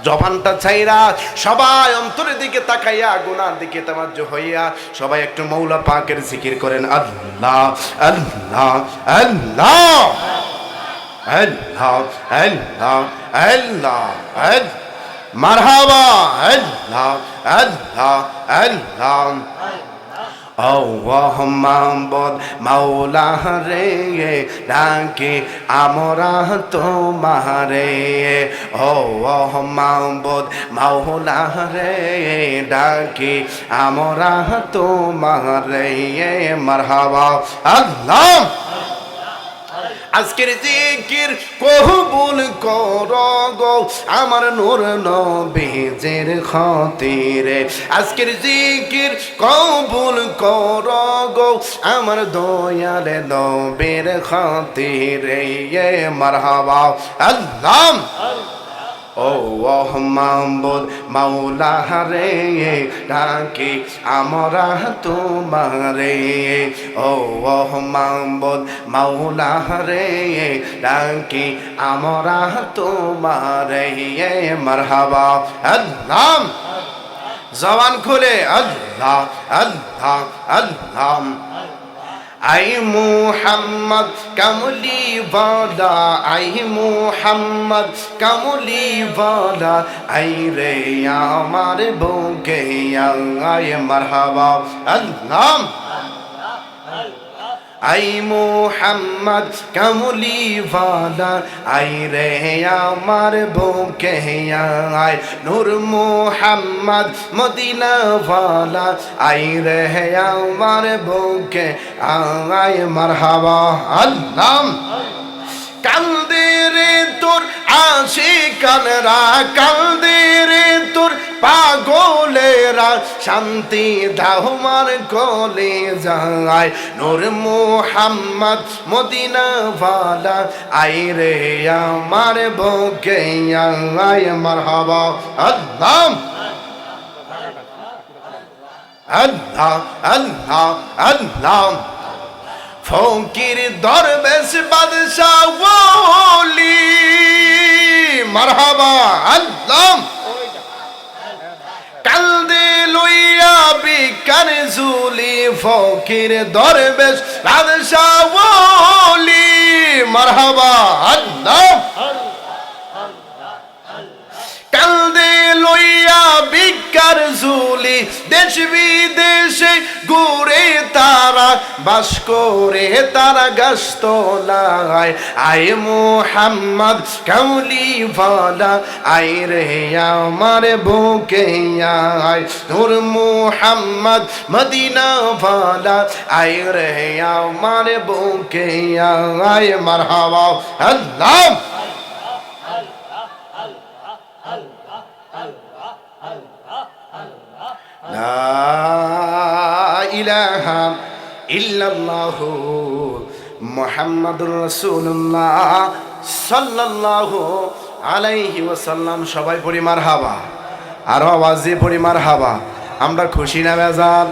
জবানটা ছাইরা সবাই অন্তরের দিকে তাকাইয়া গুনার দিকে তাওয়াজ্জু হইয়া সবাই একটু মৌলা পাকের জিকির করেন আল্লাহ আল্লাহ আল্লাহ আল্লাহ আল্লাহ আল্লাহ আল্লাহ মারহাবা আল্লাহ আল্লাহ আল্লাহ আল্লাহ মাবুদ মাওলা রে ডাকে আমরা তোমারে আল্লাহ মাবুদ মাওলা রে ডাকে আমরা তোমারে মারহাবা আল্লাহ আজকের জিকির কবুল করো গো আমার নূর নবীজির খাতিরে আজকের জিকির কবুল করো গো আমার দয়াল নবীর খাতিরে মারহাবা আল্লাহ ও মাবুদ মাওলা রে ডাকি আমরা তোমারে ও মাবুদ মাওলা রে ডাকি আমরা তোমারে মারহাবা আল্লাহ জবান খুলে আল্লাহ আল্লাহ আল্লাহ আই মুহাম্মদ কামলি ওয়ালা আই মুহাম্মদ কামলি ওয়ালা আই রে আমার বুকে আয় মারহাবা আল্লাহ আই মুহাম্মদ কামলি ওয়ালা আই রে আমার বুকে আয় নূর মুহাম্মদ মদিনা ওয়ালা আই রে আমার বুকে আয় মারহাবা আল্লাহ কান্দে রে তোর আশিকানরা কান্দে রে তোর পাগলেরা শান্তি দাও মার কোলে যায় নূর মুহাম্মদ মদিনা ওয়ালা আই রে আমার বুকে আয় মারহাবা আল্লাহ আল্লাহ আল্লাহ আল্লাহ ফকির দরবেশ বাদশাহ ওলি মারহাবা আল্লাহ কান্দে লইয়া বিকার জুলি ফকির দরবেশ বাদশাহ ওলি মারহাবা আল্লাহ কান্দে লইয়া বিকার জুলি দেশ বিদেশে ঘুরে তারা বাস করে তারা গাছতলায় আয় মুহাম্মদ কামলি ওয়ালা আই রে আমার বুকে আয় নূর মুহাম্মদ মদিনা ওয়ালা আই রে আমার বুকে আয় মারহাবা আল্লাহ লা ইলাহা ইল্লাল্লাহু মুহাম্মাদুর রাসূলুল্লাহ সাল্লাল্লাহু আলাইহি ওয়াসাল্লাম সবাই পড়ি মারহাবা আর আওয়াজে পড়ি মারহাবা আমরা খুশি না বেজার